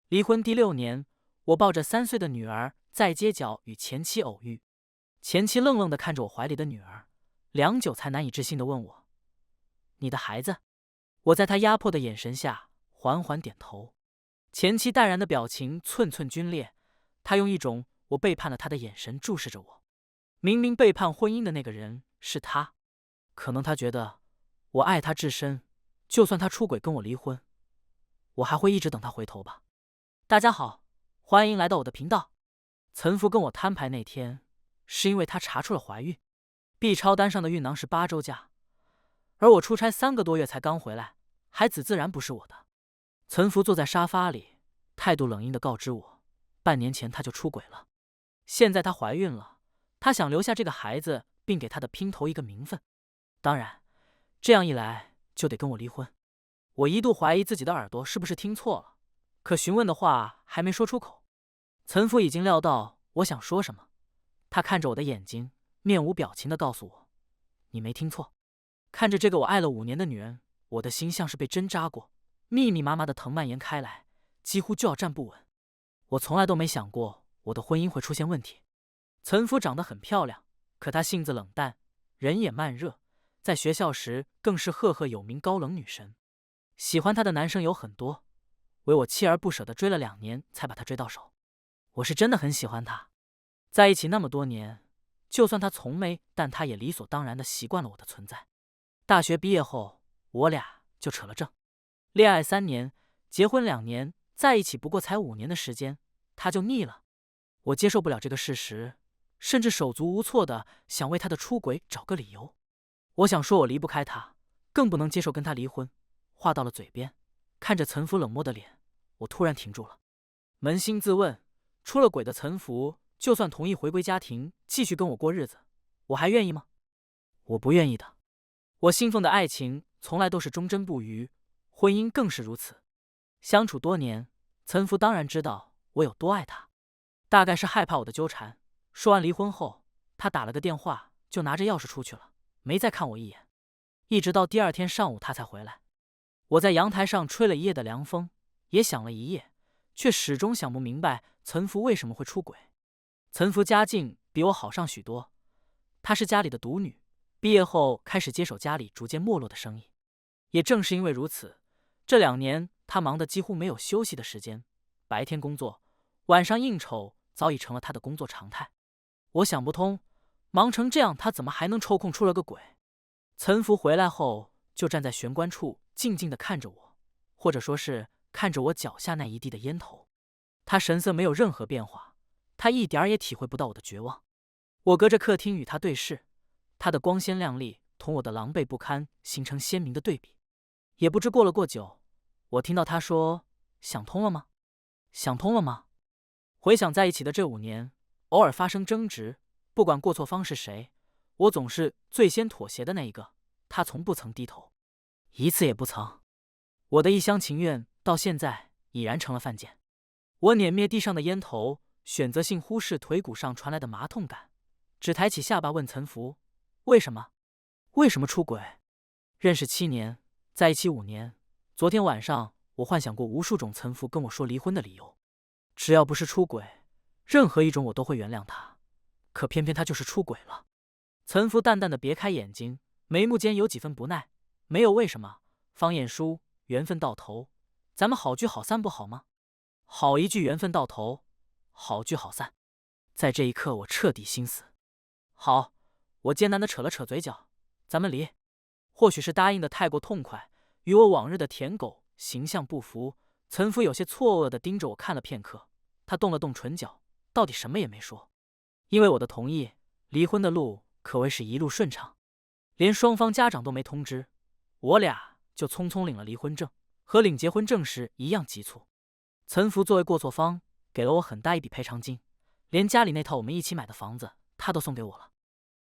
离婚第6年，我抱着3岁的女儿在街角与前妻偶遇。前妻愣愣地看着我怀里的女儿，良久才难以置信地问我：“你的孩子？”我在他压迫的眼神下缓缓点头。前妻淡然的表情寸寸皲裂，她用一种我背叛了他的眼神注视着我。明明背叛婚姻的那个人是他，可能他觉得我爱他至深，就算他出轨跟我离婚，我还会一直等他回头吧。大家好，欢迎来到我的频道。岑福跟我摊牌那天，是因为她查出了怀孕，B 超单上的孕囊是8周假，而我出差3个多月才刚回来，孩子自然不是我的。岑福坐在沙发里，态度冷硬地告知我，半年前她就出轨了，现在她怀孕了，她想留下这个孩子，并给她的姘头一个名分。当然，这样一来就得跟我离婚。我一度怀疑自己的耳朵是不是听错了，可询问的话还没说出口，岑福已经料到我想说什么。他看着我的眼睛，面无表情地告诉我：“你没听错。”看着这个我爱了5年的女人，我的心像是被针扎过，密密麻麻的藤蔓延开来，几乎就要站不稳。我从来都没想过我的婚姻会出现问题。岑福长得很漂亮，可她性子冷淡，人也慢热，在学校时更是赫赫有名高冷女神。喜欢她的男生有很多，为我锲而不舍地追了2年才把她追到手。我是真的很喜欢她，在一起那么多年，就算她从没，但她也理所当然地习惯了我的存在。大学毕业后，我俩就扯了证，恋爱3年，结婚2年，在一起不过才5年的时间，她就腻了。我接受不了这个事实，甚至手足无措的想为她的出轨找个理由。我想说我离不开她，更不能接受跟她离婚。话到了嘴边，看着岑福冷漠的脸，我突然停住了。扪心自问，出了轨的岑福，就算同意回归家庭，继续跟我过日子，我还愿意吗？我不愿意的。我信奉的爱情从来都是忠贞不渝，婚姻更是如此。相处多年，岑福当然知道我有多爱她，大概是害怕我的纠缠。说完离婚后，他打了个电话，就拿着钥匙出去了，没再看我一眼。一直到第2天上午他才回来。我在阳台上吹了一夜的凉风，也想了一夜，却始终想不明白岑福为什么会出轨。岑福家境比我好上许多，她是家里的独女，毕业后开始接手家里逐渐没落的生意。也正是因为如此，这2年她忙得几乎没有休息的时间，白天工作，晚上应酬，早已成了她的工作常态。我想不通，忙成这样，她怎么还能抽空出了个轨？岑福回来后，就站在玄关处静静地看着我，或者说是看着我脚下那一地的烟头。他神色没有任何变化，他一点儿也体会不到我的绝望。我隔着客厅与他对视，他的光鲜亮丽同我的狼狈不堪形成鲜明的对比。也不知过了多久，我听到他说：“想通了吗？想通了吗？”回想在一起的这5年，偶尔发生争执，不管过错方是谁，我总是最先妥协的那一个，他从不曾低头，一次也不曾。我的一厢情愿到现在已然成了犯贱。我碾灭地上的烟头，选择性忽视腿骨上传来的麻痛感，只抬起下巴问岑福：“为什么？为什么出轨？”认识7年，在一起5年，昨天晚上我幻想过无数种岑福跟我说离婚的理由，只要不是出轨，任何一种我都会原谅他。可偏偏他就是出轨了。岑福淡淡的别开眼睛，眉目间有几分不耐。没有为什么，方晏殊，缘分到头，咱们好聚好散不好吗？好一句缘分到头，好聚好散。在这一刻，我彻底心死。好，我艰难的扯了扯嘴角，咱们离。或许是答应的太过痛快，与我往日的舔狗形象不符，岑福有些错愕的盯着我看了片刻，他动了动唇角，到底什么也没说。因为我的同意，离婚的路可谓是一路顺畅，连双方家长都没通知，我俩就匆匆领了离婚证，和领结婚证时一样急促。岑福作为过错方，给了我很大一笔赔偿金，连家里那套我们一起买的房子，他都送给我了。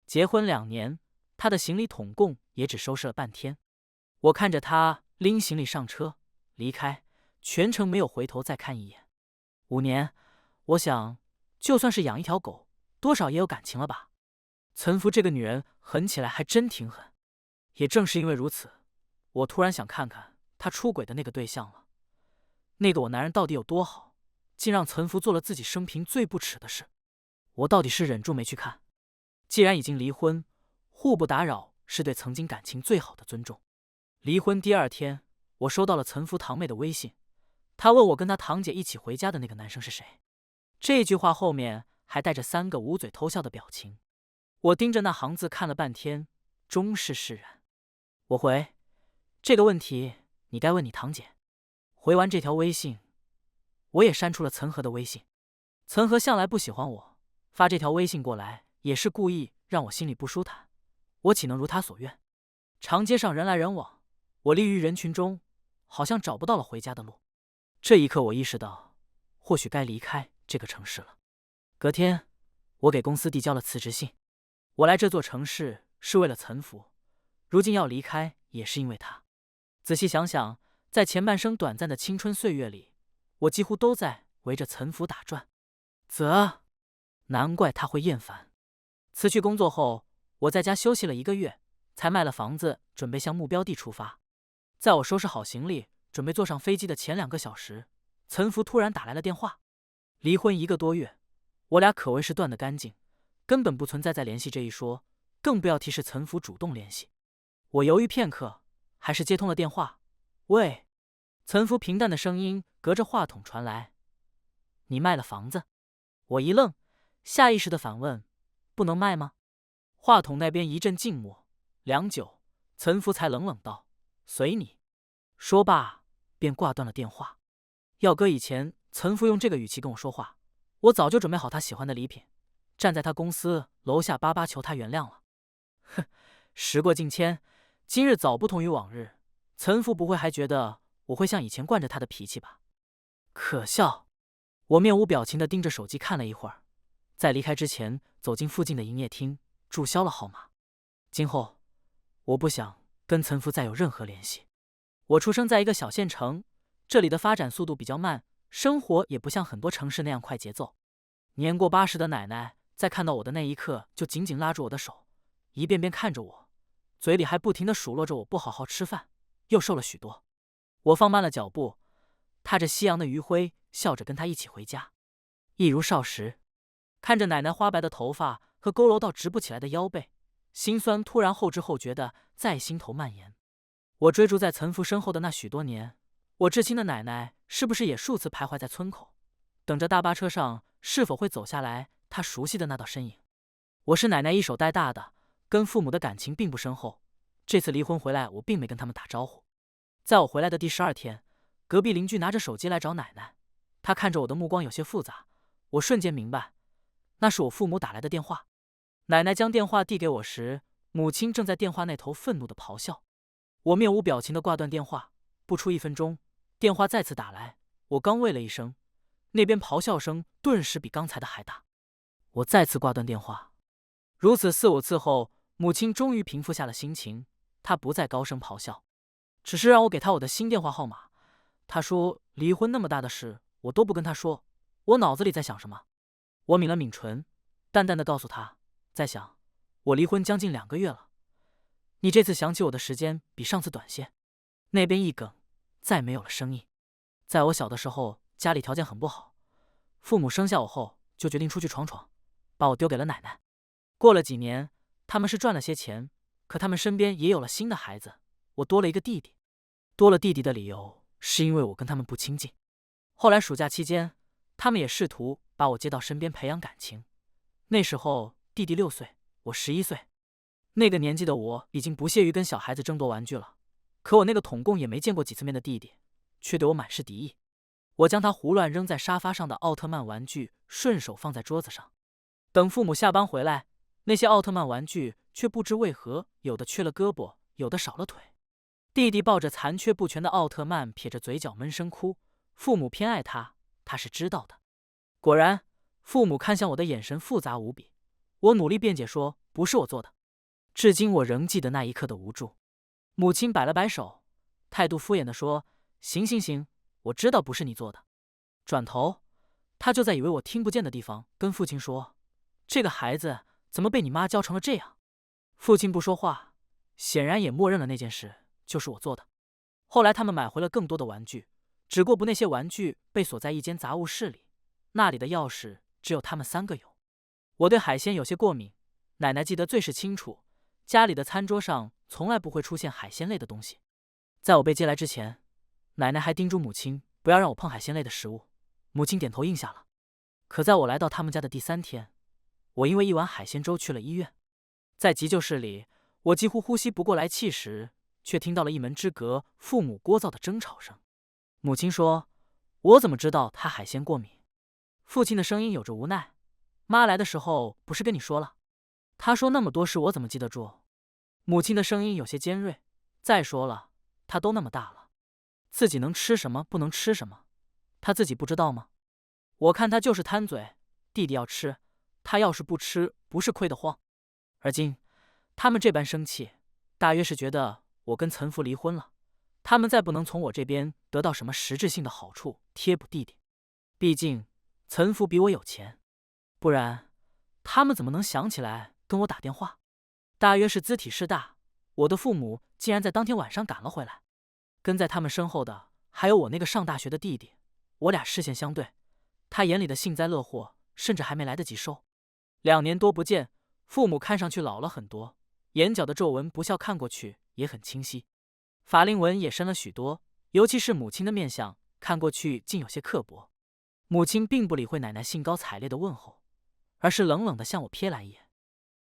结婚2年，他的行李统共也只收拾了半天。我看着他拎行李上车离开，全程没有回头再看一眼。5年，我想，就算是养一条狗，多少也有感情了吧？岑福这个女人狠起来还真挺狠。也正是因为如此，我突然想看看她出轨的那个对象了。那个我男人到底有多好，竟让岑福做了自己生平最不耻的事。我到底是忍住没去看。既然已经离婚，互不打扰是对曾经感情最好的尊重。离婚第2天，我收到了岑福堂妹的微信，她问我跟她堂姐一起回家的那个男生是谁。这句话后面还带着3个捂嘴偷笑的表情。我盯着那行字看了半天，终是释然。我回：这个问题你该问你堂姐。回完这条微信，我也删除了岑和的微信。岑和向来不喜欢我，发这条微信过来也是故意让我心里不舒坦，我岂能如他所愿？长街上人来人往，我立于人群中，好像找不到了回家的路。这一刻我意识到，或许该离开这个城市了。隔天，我给公司递交了辞职信。我来这座城市是为了岑福，如今要离开也是因为他。仔细想想，在前半生短暂的青春岁月里，我几乎都在围着岑福打转。难怪他会厌烦。辞去工作后，我在家休息了1个月，才卖了房子，准备向目标地出发。在我收拾好行李，准备坐上飞机的前2个小时，岑福突然打来了电话。离婚1个多月，我俩可谓是断得干净，根本不存在再联系这一说，更不要提是岑福主动联系。我犹豫片刻，还是接通了电话。喂，岑福平淡的声音隔着话筒传来：你卖了房子？我一愣，下意识的反问：不能卖吗？话筒那边一阵静默，良久，岑福才冷冷道：随你。说罢便挂断了电话。要搁以前，岑福用这个语气跟我说话，我早就准备好他喜欢的礼品，站在他公司楼下巴巴求他原谅了。哼，时过境迁，今日早不同于往日，岑福不会还觉得我会像以前惯着他的脾气吧？可笑！我面无表情地盯着手机看了一会儿，在离开之前走进附近的营业厅，注销了号码。今后我不想跟岑福再有任何联系。我出生在一个小县城，这里的发展速度比较慢，生活也不像很多城市那样快节奏。年过80的奶奶在看到我的那一刻就紧紧拉住我的手，一遍遍看着我，嘴里还不停地数落着我不好好吃饭，又瘦了许多。我放慢了脚步，踏着夕阳的余晖，笑着跟她一起回家。一如少时，看着奶奶花白的头发和佝偻到直不起来的腰背，心酸突然后知后觉的在心头蔓延。我追逐在岑福身后的那许多年，我至亲的奶奶是不是也数次徘徊在村口，等着大巴车上是否会走下来她熟悉的那道身影？我是奶奶一手带大的，跟父母的感情并不深厚。这次离婚回来，我并没跟他们打招呼。在我回来的第12天，隔壁邻居拿着手机来找奶奶，他看着我的目光有些复杂，我瞬间明白，那是我父母打来的电话。奶奶将电话递给我时，母亲正在电话那头愤怒地咆哮。我面无表情地挂断电话，不出1分钟，电话再次打来，我刚喂了一声，那边咆哮声顿时比刚才的还大。我再次挂断电话，如此4、5次后，母亲终于平复下了心情，她不再高声咆哮，只是让我给她我的新电话号码。她说离婚那么大的事，我都不跟她说，我脑子里在想什么？我抿了抿唇，淡淡的告诉她，在想，我离婚将近2个月了，你这次想起我的时间比上次短些。那边一哽，再没有了声音。在我小的时候，家里条件很不好，父母生下我后就决定出去闯闯，把我丢给了奶奶。过了几年，他们是赚了些钱，可他们身边也有了新的孩子，我多了一个弟弟。多了弟弟的理由是因为我跟他们不亲近。后来暑假期间，他们也试图把我接到身边培养感情。那时候弟弟6岁，我11岁。那个年纪的我已经不屑于跟小孩子争夺玩具了，可我那个统共也没见过几次面的弟弟，却对我满是敌意。我将他胡乱扔在沙发上的奥特曼玩具顺手放在桌子上。等父母下班回来，那些奥特曼玩具却不知为何，有的缺了胳膊，有的少了腿。弟弟抱着残缺不全的奥特曼，撇着嘴角闷声哭。父母偏爱他，他是知道的。果然，父母看向我的眼神复杂无比。我努力辩解说不是我做的，至今我仍记得那一刻的无助。母亲摆了摆手，态度敷衍地说：行行行，我知道不是你做的。转头，他就在以为我听不见的地方跟父亲说：这个孩子怎么被你妈教成了这样？父亲不说话，显然也默认了那件事就是我做的。后来他们买回了更多的玩具，只过不那些玩具被锁在一间杂物室里，那里的钥匙只有他们3个有。我对海鲜有些过敏，奶奶记得最是清楚，家里的餐桌上从来不会出现海鲜类的东西。在我被接来之前，奶奶还叮嘱母亲不要让我碰海鲜类的食物，母亲点头应下了。可在我来到他们家的第3天，我因为一碗海鲜粥去了医院。在急救室里，我几乎呼吸不过来气时，却听到了一门之隔父母聒噪的争吵声。母亲说：“我怎么知道他海鲜过敏？”父亲的声音有着无奈：“妈来的时候不是跟你说了？他说那么多事，我怎么记得住？”母亲的声音有些尖锐：“再说了，他都那么大了，自己能吃什么不能吃什么，他自己不知道吗？我看他就是贪嘴，弟弟要吃，他要是不吃，不是亏得慌。而今他们这般生气，大约是觉得我跟岑福离婚了，他们再不能从我这边得到什么实质性的好处贴补弟弟。毕竟岑福比我有钱，不然他们怎么能想起来跟我打电话？大约是资体势大，我的父母竟然在当天晚上赶了回来。跟在他们身后的还有我那个上大学的弟弟，我俩视线相对，他眼里的幸灾乐祸甚至还没来得及收。2年多不见，父母看上去老了很多，眼角的皱纹不笑看过去也很清晰，法令纹也深了许多，尤其是母亲的面相看过去竟有些刻薄。母亲并不理会奶奶兴高采烈的问候，而是冷冷地向我瞥来一眼。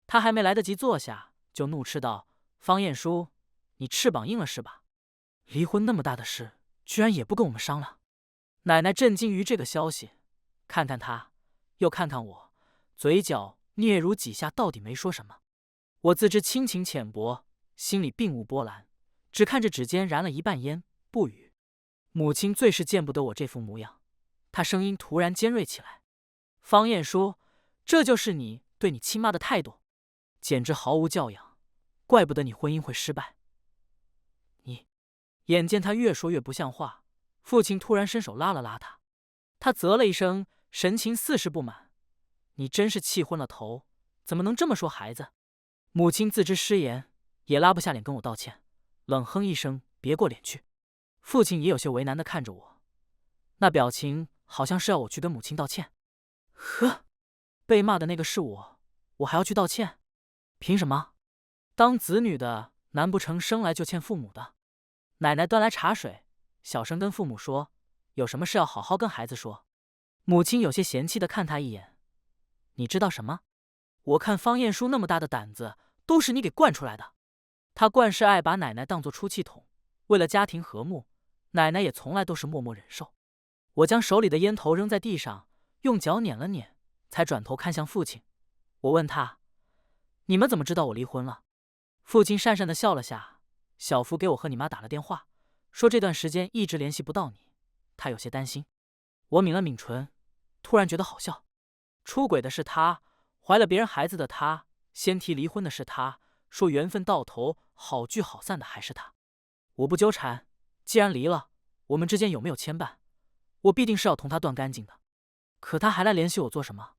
她还没来得及坐下，就怒斥道：“方彦书，你翅膀硬了是吧？离婚那么大的事，居然也不跟我们商量。”奶奶震惊于这个消息，看看他，又看看我，嘴角嗫嚅几下，到底没说什么。我自知亲情浅薄，心里并无波澜，只看着指尖燃了一半烟，不语。母亲最是见不得我这副模样，她声音突然尖锐起来：“方彦书，这就是你对你亲妈的态度，简直毫无教养，怪不得你婚姻会失败。你……”眼见他越说越不像话，父亲突然伸手拉了拉他，他啧了一声，神情似是不满：“你真是气昏了头，怎么能这么说孩子？”母亲自知失言，也拉不下脸跟我道歉，冷哼一声，别过脸去。父亲也有些为难地看着我，那表情好像是要我去跟母亲道歉。呵，被骂的那个是我，我还要去道歉？凭什么？当子女的难不成生来就欠父母的？奶奶端来茶水，小声跟父母说：“有什么事要好好跟孩子说。”母亲有些嫌弃地看他一眼：“你知道什么？我看方彦书那么大的胆子，都是你给惯出来的。”他惯是爱把奶奶当作出气筒，为了家庭和睦，奶奶也从来都是默默忍受。我将手里的烟头扔在地上，用脚捻了捻，才转头看向父亲。我问他：“你们怎么知道我离婚了？”父亲讪讪地笑了下：“小福给我和你妈打了电话，说这段时间一直联系不到你，他有些担心。”我抿了抿唇，突然觉得好笑。出轨的是他，怀了别人孩子的他，先提离婚的是他，说缘分到头好聚好散的还是他。我不纠缠，既然离了，我们之间有没有牵绊，我必定是要同他断干净的。可他还来联系我做什么？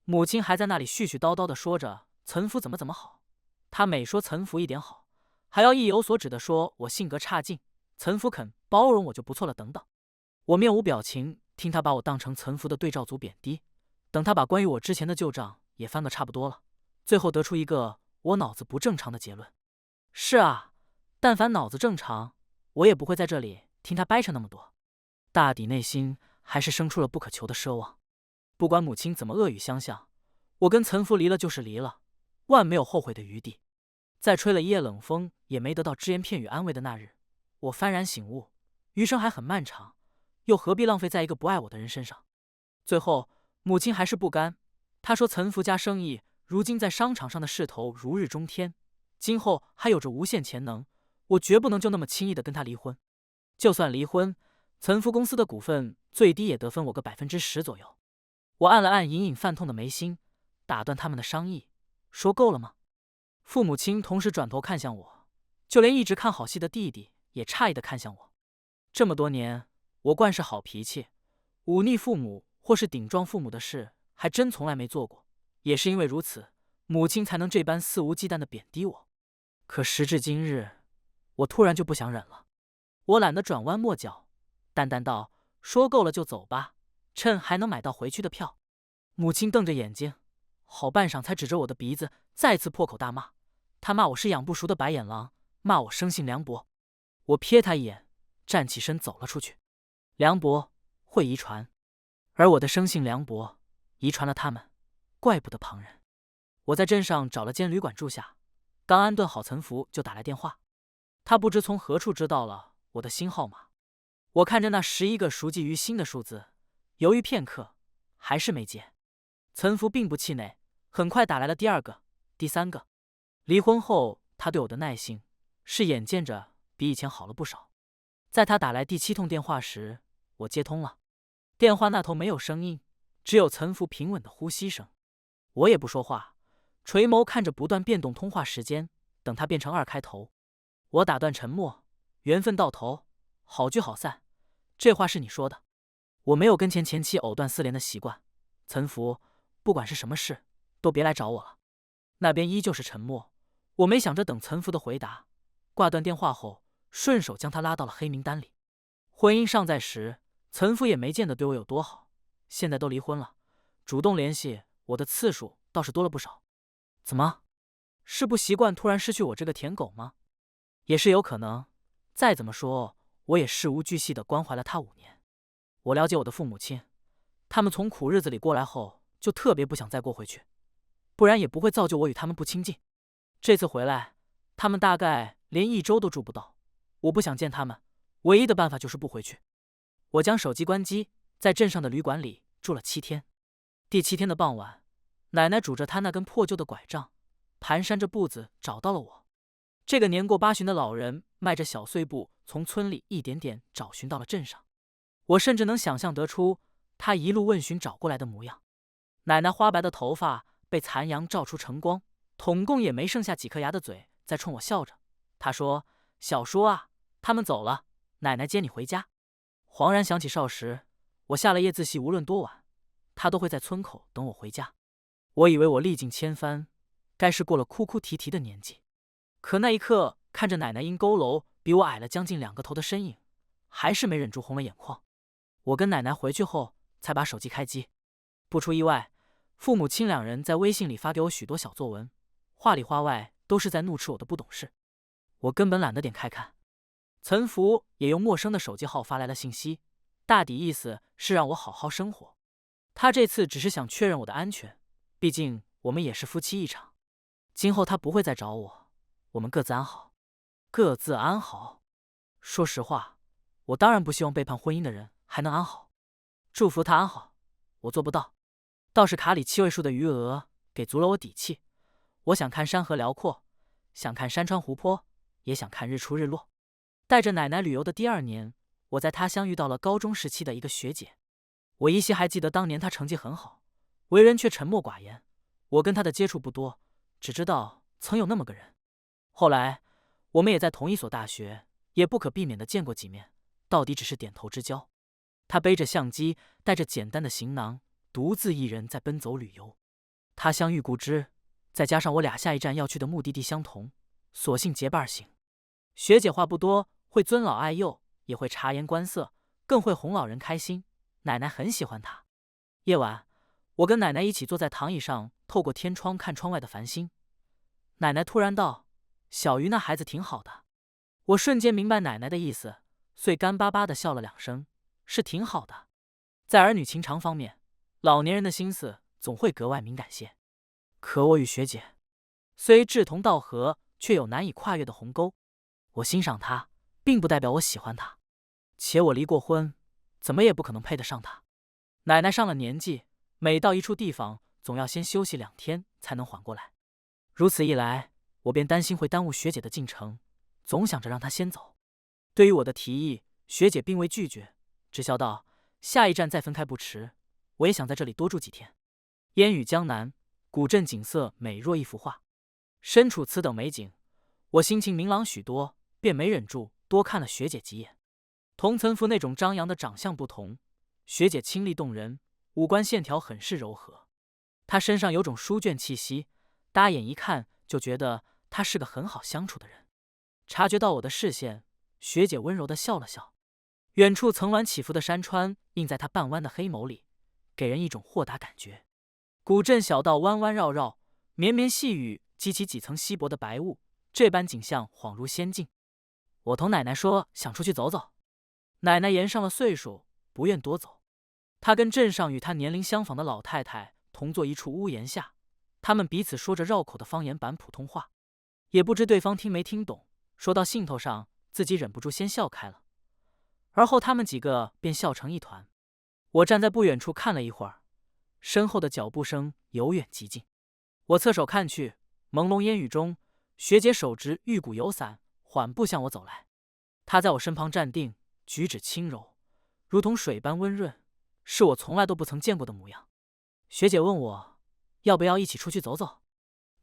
母亲还在那里絮絮叨叨地说着岑福怎么好，他每说岑福一点好，还要意有所指地说我性格差劲，岑福肯包容我就不错了等等。我面无表情，听他把我当成岑福的对照组贬低，等他把关于我之前的旧账也翻个差不多了，最后得出一个我脑子不正常的结论。是啊，但凡脑子正常，我也不会在这里听他掰扯那么多。大抵内心还是生出了不可求的奢望。不管母亲怎么恶语相向，我跟岑福离了就是离了，万没有后悔的余地。在吹了一夜冷风也没得到只言片语安慰的那日，我幡然醒悟，余生还很漫长，又何必浪费在一个不爱我的人身上？最后母亲还是不甘，她说岑福家生意如今在商场上的势头如日中天，今后还有着无限潜能，我绝不能就那么轻易的跟他离婚。就算离婚，岑福公司的股份最低也得分我个10%左右。我按了按隐隐泛痛的眉心，打断他们的商议，说够了吗？父母亲同时转头看向我，就连一直看好戏的弟弟也诧异的看向我。这么多年，我惯是好脾气，忤逆父母或是顶撞父母的事还真从来没做过，也是因为如此，母亲才能这般肆无忌惮的贬低我。可时至今日，我突然就不想忍了。我懒得转弯抹角，淡淡道：“说够了就走吧，趁还能买到回去的票。”母亲瞪着眼睛，好半晌才指着我的鼻子，再次破口大骂。他骂我是养不熟的白眼狼，骂我生性凉薄。我瞥他一眼，站起身走了出去。凉薄会遗传，而我的生性凉薄遗传了他们，怪不得旁人。我在镇上找了间旅馆住下，刚安顿好岑福就打来电话。他不知从何处知道了我的新号码。我看着那11个熟记于心的数字，犹豫片刻，还是没接。岑福并不气馁，很快打来了第2个、第3个。离婚后，他对我的耐性是眼见着比以前好了不少。在他打来第7通电话时，我接通了。电话那头没有声音，只有岑福平稳的呼吸声。我也不说话，垂眸看着不断变动通话时间，等它变成2开头。我打断沉默：“缘分到头，好聚好散。”这话是你说的。我没有跟前妻藕断丝连的习惯。岑福，不管是什么事，都别来找我了。那边依旧是沉默。我没想着等岑福的回答，挂断电话后，顺手将他拉到了黑名单里。婚姻尚在时，岑福也没见得对我有多好。现在都离婚了，主动联系我的次数倒是多了不少。怎么，是不习惯突然失去我这个舔狗吗？也是有可能。再怎么说，我也事无巨细地关怀了他5年。我了解我的父母亲，他们从苦日子里过来后，就特别不想再过回去，不然也不会造就我与他们不亲近。这次回来，他们大概连1周都住不到。我不想见他们，唯一的办法就是不回去。我将手机关机，在镇上的旅馆里住了7天。第7天的傍晚，奶奶拄着她那根破旧的拐杖，蹒跚着步子找到了我。这个年过80的老人迈着小碎步，从村里一点点找寻到了镇上。我甚至能想象得出他一路问询找过来的模样。奶奶花白的头发被残阳照出晨光，统共也没剩下几颗牙的嘴在冲我笑着。她说：“小叔啊，他们走了，奶奶接你回家。”恍然想起少时，我下了夜自习，无论多晚，他都会在村口等我回家。我以为我历尽千帆，该是过了哭哭啼啼的年纪。可那一刻，看着奶奶因佝偻比我矮了将近2个头的身影，还是没忍住红了眼眶。我跟奶奶回去后，才把手机开机。不出意外，父母亲2人在微信里发给我许多小作文，话里话外都是在怒斥我的不懂事。我根本懒得点开看。岑福也用陌生的手机号发来了信息，大抵意思是让我好好生活。他这次只是想确认我的安全，毕竟我们也是夫妻一场。今后他不会再找我，我们各自安好。各自安好。说实话，我当然不希望背叛婚姻的人还能安好。祝福他安好，我做不到。倒是卡里7位数的余额给足了我底气。我想看山河辽阔，想看山川湖泊，也想看日出日落。带着奶奶旅游的第2年，我在他乡遇到了高中时期的一个学姐。我依稀还记得当年她成绩很好，为人却沉默寡言。我跟她的接触不多，只知道曾有那么个人。后来我们也在同一所大学，也不可避免地见过几面，到底只是点头之交。她背着相机，带着简单的行囊，独自一人在奔走旅游。他乡遇故知，再加上我俩下一站要去的目的地相同，索性结伴行。学姐话不多，会尊老爱幼，也会察言观色，更会哄老人开心。奶奶很喜欢她。夜晚，我跟奶奶一起坐在躺椅上，透过天窗看窗外的繁星。奶奶突然道：“小鱼那孩子挺好的。”我瞬间明白奶奶的意思，遂干巴巴地笑了2声，是挺好的。在儿女情长方面，老年人的心思总会格外敏感些。可我与学姐虽志同道合，却有难以跨越的鸿沟。我欣赏她，并不代表我喜欢她，且我离过婚，怎么也不可能配得上她。奶奶上了年纪，每到一处地方，总要先休息2天才能缓过来。如此一来，我便担心会耽误学姐的进程，总想着让她先走。对于我的提议，学姐并未拒绝，只笑道：“下一站再分开不迟，我也想在这里多住几天。”烟雨江南，古镇景色美若一幅画。身处此等美景，我心情明朗许多，便没忍住多看了学姐几眼。同岑福那种张扬的长相不同，学姐清丽动人，五官线条很是柔和。她身上有种书卷气息，搭眼一看就觉得她是个很好相处的人。察觉到我的视线，学姐温柔地笑了笑。远处层峦起伏的山川映在他半弯的黑眸里，给人一种豁达感觉。古镇小道弯弯绕绕，绵绵细雨激起几层稀薄的白雾，这般景象恍如仙境。我同奶奶说想出去走走，奶奶延上了岁数，不愿多走。她跟镇上与她年龄相仿的老太太同坐一处屋檐下，他们彼此说着绕口的方言版普通话，也不知对方听没听懂。说到兴头上，自己忍不住先笑开了，而后他们几个便笑成一团。我站在不远处看了一会儿，身后的脚步声由远及近。我侧手看去，朦胧烟雨中，学姐手执玉骨油伞，缓步向我走来。她在我身旁站定，举止轻柔，如同水般温润，是我从来都不曾见过的模样。学姐问我要不要一起出去走走，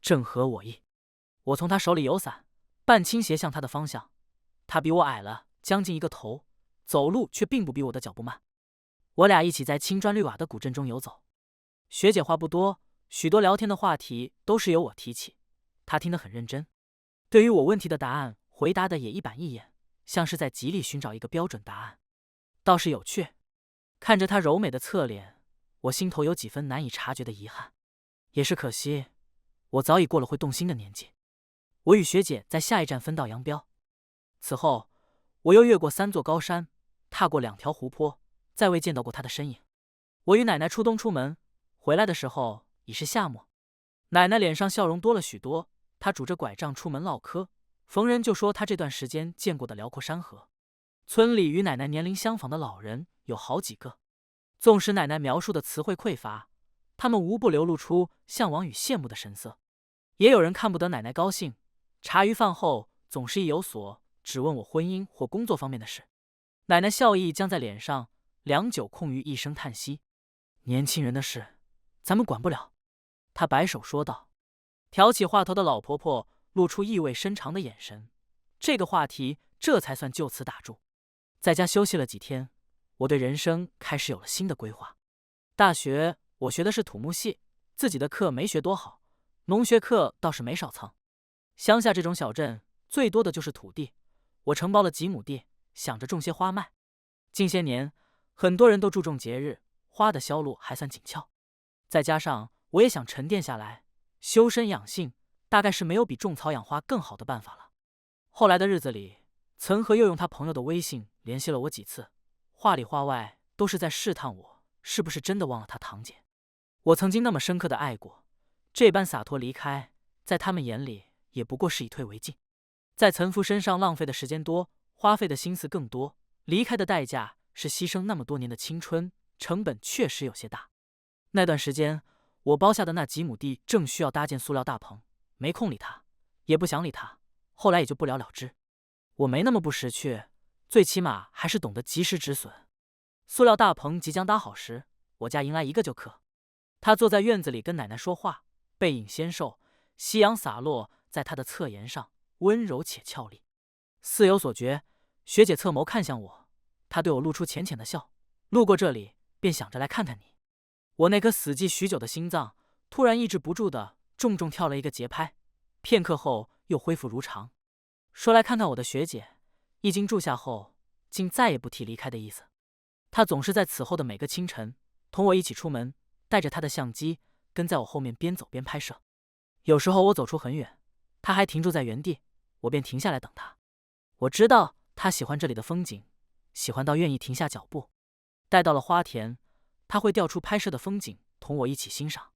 正合我意。我从她手里有伞，半倾斜向她的方向。她比我矮了将近一个头，走路却并不比我的脚步慢。我俩一起在青砖绿瓦的古镇中游走。学姐话不多，许多聊天的话题都是由我提起，她听得很认真，对于我问题的答案回答的也一板一眼，像是在极力寻找一个标准答案，倒是有趣。看着她柔美的侧脸，我心头有几分难以察觉的遗憾，也是可惜，我早已过了会动心的年纪。我与学姐在下一站分道扬镳。此后，我又越过3座高山，踏过2条湖泊，再未见到过她的身影。我与奶奶出东出门，回来的时候已是夏末。奶奶脸上笑容多了许多，她拄着拐杖出门唠嗑，逢人就说她这段时间见过的辽阔山河。村里与奶奶年龄相仿的老人有好几个，纵使奶奶描述的词汇匮乏，他们无不流露出向往与羡慕的神色。也有人看不得奶奶高兴，茶余饭后总是一有所只问我婚姻或工作方面的事。奶奶笑意僵在脸上，良久空余一声叹息：“年轻人的事，咱们管不了。”她摆手说道。挑起话头的老婆婆露出意味深长的眼神，这个话题这才算就此打住。在家休息了几天，我对人生开始有了新的规划。大学我学的是土木系，自己的课没学多好，农学课倒是没少蹭。乡下这种小镇，最多的就是土地，我承包了几亩地，想着种些花麦。近些年，很多人都注重节日，花的销路还算紧俏。再加上我也想沉淀下来，修身养性，大概是没有比种草养花更好的办法了。后来的日子里，岑和又用他朋友的微信联系了我几次，话里话外都是在试探我是不是真的忘了他堂姐。我曾经那么深刻的爱过，这般洒脱离开，在他们眼里也不过是以退为进。在岑夫身上浪费的时间多，花费的心思更多，离开的代价是牺牲那么多年的青春，成本确实有些大。那段时间，我包下的那几亩地正需要搭建塑料大棚，没空理他，也不想理他，后来也就不了了之。我没那么不识趣，最起码还是懂得及时止损。塑料大棚即将搭好时，我家迎来一个旧客。他坐在院子里跟奶奶说话，背影纤瘦，夕阳洒落在他的侧颜上，温柔且俏丽。似有所觉，学姐侧眸看向我，她对我露出浅浅的笑。路过这里，便想着来看看你。我那颗死寂许久的心脏突然抑制不住的重重跳了一个节拍，片刻后又恢复如常。说来看看我的学姐，一经住下后，竟再也不提离开的意思。她总是在此后的每个清晨，同我一起出门，带着她的相机，跟在我后面边走边拍摄。有时候我走出很远，她还停住在原地，我便停下来等她。我知道她喜欢这里的风景，喜欢到愿意停下脚步。待到了花田，她会调出拍摄的风景，同我一起欣赏。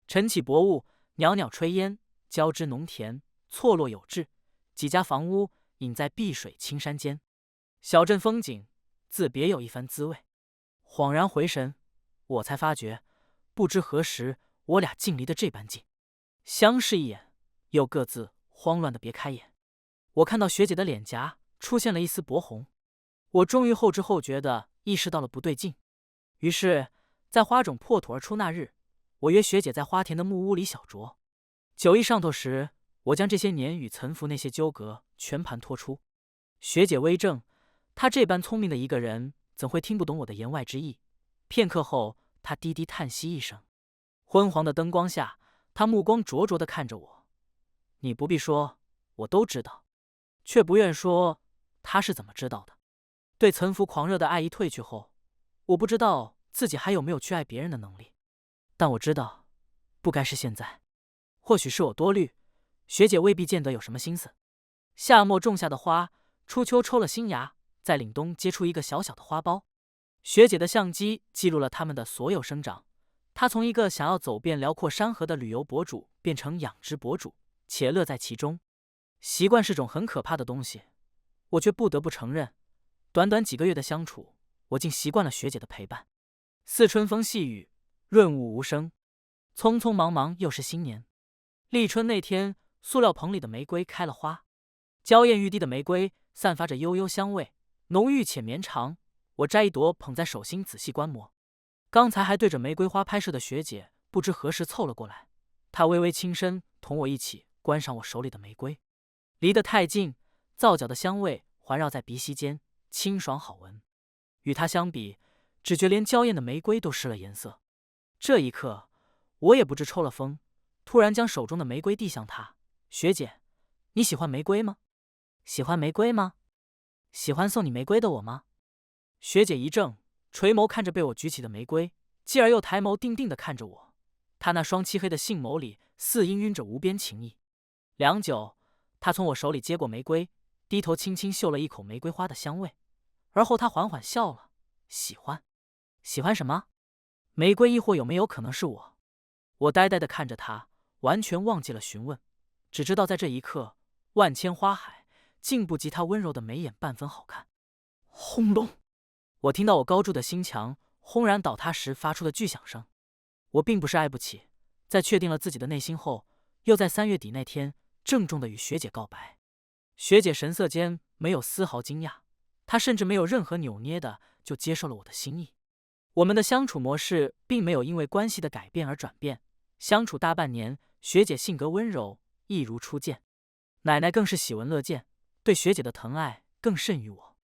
晨起薄雾，袅袅炊烟，交织农田，错落有致。几家房屋隐在碧水青山间，小镇风景自别有一番滋味。恍然回神，我才发觉，不知何时我俩竟离得这般近。相视一眼，又各自慌乱的别开眼。我看到学姐的脸颊出现了一丝薄红，我终于后知后觉的意识到了不对劲。于是，在花种破土而出那日，我约学姐在花田的木屋里小酌。酒意上头时，我将这些年与岑福那些纠葛全盘托出。学姐微怔，她这般聪明的一个人，怎会听不懂我的言外之意？片刻后，她低低叹息一声。昏黄的灯光下，她目光灼灼地看着我。你不必说，我都知道，却不愿说她是怎么知道的。对岑福狂热的爱意褪去后，我不知道自己还有没有去爱别人的能力，但我知道，不该是现在。或许是我多虑，学姐未必见得有什么心思。夏末种下的花，初秋抽了新芽，在凛冬结出一个小小的花苞。学姐的相机记录了它们的所有生长。她从一个想要走遍辽阔山河的旅游博主，变成养殖博主，且乐在其中。习惯是种很可怕的东西，我却不得不承认，短短几个月的相处，我竟习惯了学姐的陪伴。似春风细雨，润物无声。匆匆忙忙又是新年。立春那天，塑料棚里的玫瑰开了花，娇艳欲滴的玫瑰散发着悠悠香味，浓郁且绵长。我摘一朵捧在手心，仔细观摩。刚才还对着玫瑰花拍摄的学姐，不知何时凑了过来。她微微倾身，同我一起观赏我手里的玫瑰。离得太近，皂角的香味环绕在鼻息间，清爽好闻。与它相比，只觉连娇艳的玫瑰都失了颜色。这一刻，我也不知抽了风，突然将手中的玫瑰递向她：“学姐，你喜欢玫瑰吗？喜欢玫瑰吗？喜欢送你玫瑰的我吗？”学姐一怔，垂眸看着被我举起的玫瑰，继而又抬眸定定地看着我。她那双漆黑的杏眸里似氤氲着无边情意。良久，她从我手里接过玫瑰，低头轻轻嗅了一口玫瑰花的香味，而后她缓缓笑了：“喜欢？喜欢什么？玫瑰亦或有没有可能是我？”我呆呆地看着她，完全忘记了询问，只知道在这一刻，万千花海竟不及她温柔的眉眼半分好看。轰隆！我听到我高筑的心墙轰然倒塌时发出的巨响声。我并不是爱不起，在确定了自己的内心后，又在3月底那天郑重地与学姐告白。学姐神色间没有丝毫惊讶，她甚至没有任何扭捏的就接受了我的心意。我们的相处模式并没有因为关系的改变而转变，相处大半年，学姐性格温柔，一如初见。奶奶更是喜闻乐见，对学姐的疼爱更甚于我。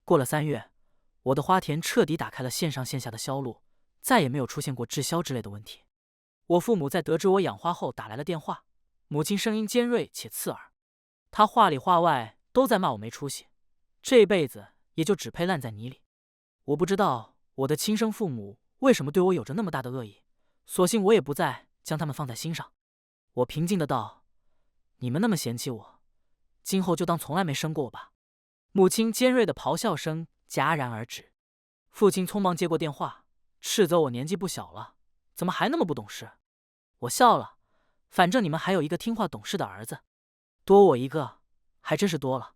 过了3月，我的花田彻底打开了线上线下的销路，再也没有出现过滞销之类的问题。我父母在得知我养花后打来了电话，母亲声音尖锐且刺耳，她话里话外都在骂我没出息，这辈子也就只配烂在泥里。我不知道我的亲生父母为什么对我有着那么大的恶意，索性我也不再将他们放在心上。我平静的道：“你们那么嫌弃我，今后就当从来没生过我吧。”母亲尖锐的咆哮声戛然而止。父亲匆忙接过电话，斥责我年纪不小了，怎么还那么不懂事？我笑了，反正你们还有一个听话懂事的儿子，多我一个还真是多了。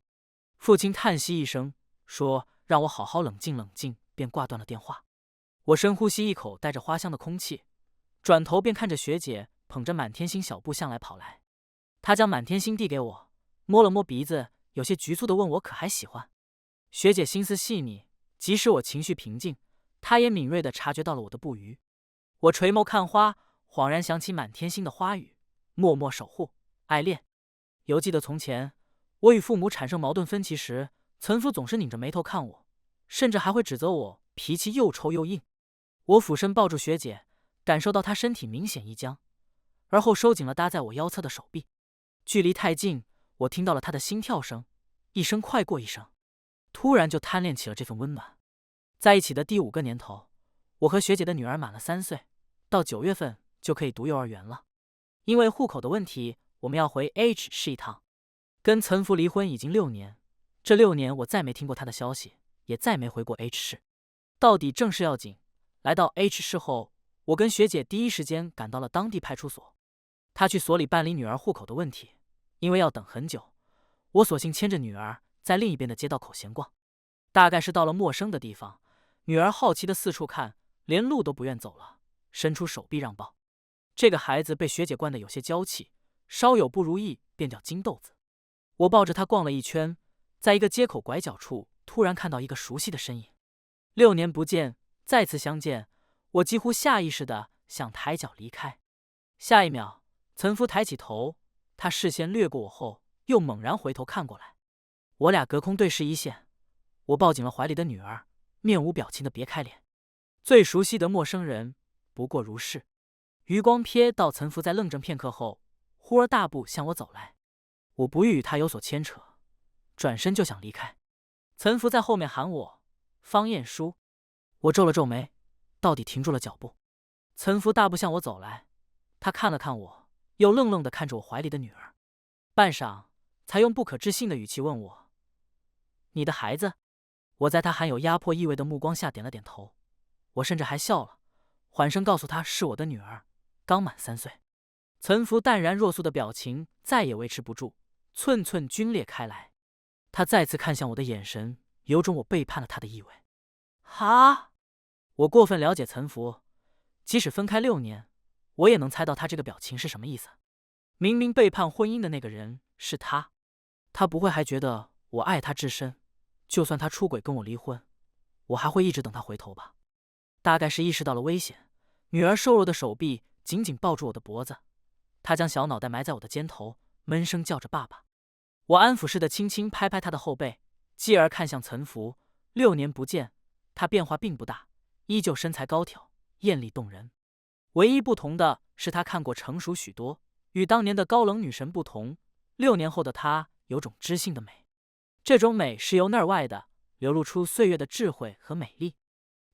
父亲叹息一声，说让我好好冷静冷静，便挂断了电话。我深呼吸一口带着花香的空气，转头便看着学姐捧着满天星小步向来跑来。她将满天星递给我，摸了摸鼻子，有些局促地问我可还喜欢。学姐心思细腻，即使我情绪平静，她也敏锐地察觉到了我的不愉。我垂眸看花，恍然想起满天星的花语：默默守护，爱恋。犹记得从前，我与父母产生矛盾分歧时，岑夫总是拧着眉头看我，甚至还会指责我脾气又臭又硬。我俯身抱住学姐，感受到她身体明显一僵，而后收紧了搭在我腰侧的手臂。距离太近，我听到了她的心跳声，一声快过一声，突然就贪恋起了这份温暖。在一起的第5个年头，我和学姐的女儿满了3岁，到9月份就可以读幼儿园了。因为户口的问题，我们要回 H 市一趟。跟岑福离婚已经6年，这6年我再没听过他的消息，也再没回过 H 市。到底正事要紧，来到 H 市后，我跟学姐第一时间赶到了当地派出所。她去所里办理女儿户口的问题，因为要等很久，我索性牵着女儿在另一边的街道口闲逛。大概是到了陌生的地方，女儿好奇的四处看，连路都不愿走了，伸出手臂让抱。这个孩子被学姐惯得有些娇气，稍有不如意便叫金豆子。我抱着她逛了一圈，在一个街口拐角处，突然看到一个熟悉的身影。6年不见，再次相见，我几乎下意识地想抬脚离开。下一秒，岑夫抬起头，他视线掠过我后，又猛然回头看过来。我俩隔空对视一线，我抱紧了怀里的女儿，面无表情地别开脸。最熟悉的陌生人，不过如是。余光瞥到岑夫在愣怔片刻后，忽而大步向我走来。我不欲与他有所牵扯，转身就想离开。岑夫在后面喊我，方晏殊。我皱了皱眉，到底停住了脚步。岑福大步向我走来，他看了看我，又愣愣地看着我怀里的女儿，半晌才用不可置信的语气问我：“你的孩子？”我在他含有压迫意味的目光下点了点头，我甚至还笑了，缓声告诉他是我的女儿，刚满3岁。岑福淡然若素的表情再也维持不住，寸寸皲裂开来。他再次看向我的眼神，有种我背叛了他的意味。哈！我过分了解岑福，即使分开6年，我也能猜到他这个表情是什么意思。明明背叛婚姻的那个人是他，他不会还觉得我爱他至深，就算他出轨跟我离婚，我还会一直等他回头吧？大概是意识到了危险，女儿瘦弱的手臂紧紧抱住我的脖子，她将小脑袋埋在我的肩头，闷声叫着爸爸。我安抚似的轻轻拍拍她的后背，继而看向岑福。6年不见，他变化并不大，依旧身材高挑，艳丽动人。唯一不同的是，他看过成熟许多，与当年的高冷女神不同，6年后的他有种知性的美。这种美是由内而外的，流露出岁月的智慧和美丽。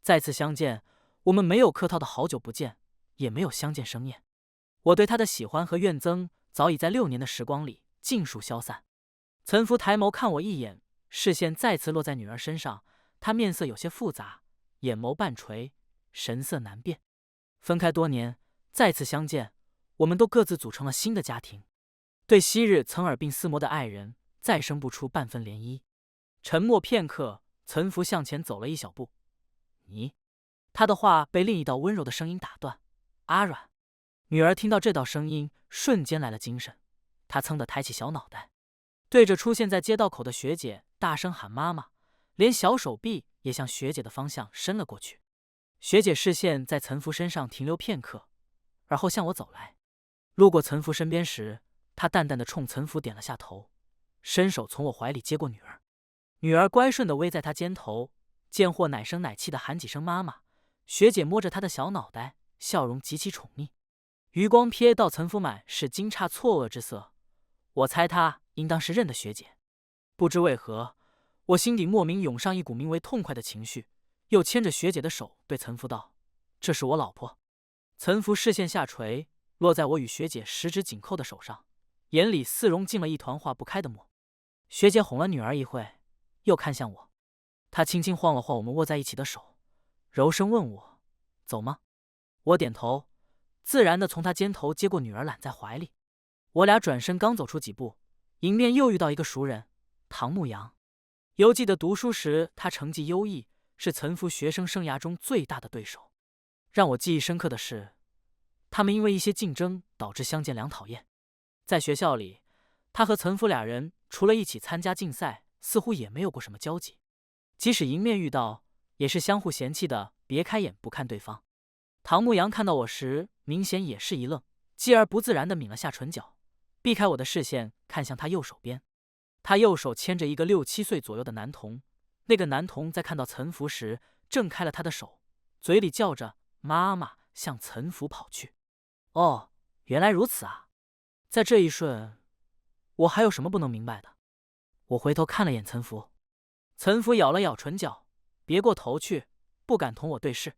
再次相见，我们没有客套的好久不见，也没有相见生厌。我对他的喜欢和怨憎早已在6年的时光里尽数消散。岑福抬眸看我一眼，视线再次落在女儿身上，他面色有些复杂，眼眸半垂，神色难辨。分开多年，再次相见，我们都各自组成了新的家庭，对昔日曾耳鬓厮磨的爱人再生不出半分涟漪。沉默片刻，岑福向前走了一小步。你，他的话被另一道温柔的声音打断。阿软。女儿听到这道声音，瞬间来了精神，她噌地抬起小脑袋，对着出现在街道口的学姐大声喊妈妈，连小手臂也向学姐的方向伸了过去。学姐视线在岑福身上停留片刻，而后向我走来。路过岑福身边时，她淡淡的冲岑福点了下头，伸手从我怀里接过女儿。女儿乖顺的偎在她肩头，见货奶声奶气的喊几声妈妈。学姐摸着她的小脑袋，笑容极其宠溺。余光瞥到岑福满是惊诧错愕之色，我猜他应当是认得学姐。不知为何，我心底莫名涌上一股名为痛快的情绪，又牵着学姐的手对岑福道：“这是我老婆。”岑福视线下垂，落在我与学姐十指紧扣的手上，眼里似融进了一团化不开的沫。学姐哄了女儿一会，又看向我，她轻轻晃了晃我们握在一起的手，柔声问我：“走吗？”我点头，自然地从她肩头接过女儿，揽在怀里。我俩转身刚走出几步，迎面又遇到一个熟人，唐牧阳。犹记得读书时他成绩优异，是岑福学生生涯中最大的对手。让我记忆深刻的是，他们因为一些竞争导致相见两讨厌。在学校里，他和岑福俩人除了一起参加竞赛，似乎也没有过什么交集。即使迎面遇到，也是相互嫌弃的别开眼不看对方。唐牧阳看到我时，明显也是一愣，继而不自然地抿了下唇角，避开我的视线，看向他右手边。他右手牵着一个6、7岁左右的男童，那个男童在看到岑福时，挣开了他的手，嘴里叫着妈妈，向岑福跑去。哦，原来如此啊！在这一瞬，我还有什么不能明白的？我回头看了眼岑福，岑福咬了咬唇角，别过头去，不敢同我对视。